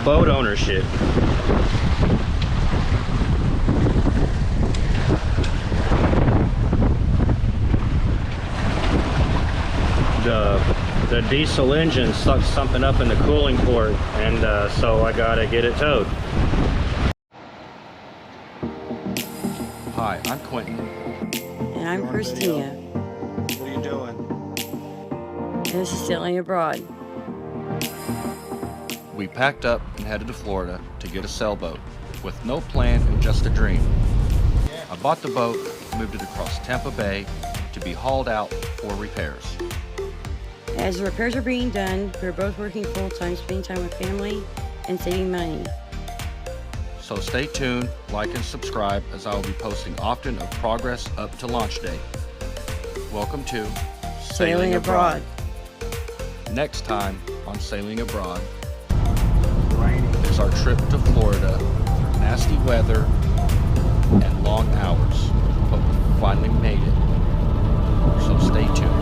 boat ownership. The diesel engine sucked something up in the cooling port, and so I gotta get it towed. Hi, I'm Quentin. And I'm Christina. What are you doing? And this is Sailing Abroad. We packed up and headed to Florida to get a sailboat, with no plan and just a dream. I bought the boat, moved it across Tampa Bay to be hauled out for repairs. As the repairs are being done, we're both working full-time, spending time with family and saving money. So stay tuned, like and subscribe, as I will be posting often of progress up to launch day. Welcome to Sailing Abroad. Next time on Sailing Abroad is our trip to Florida through nasty weather and long hours, but we finally made it. So stay tuned.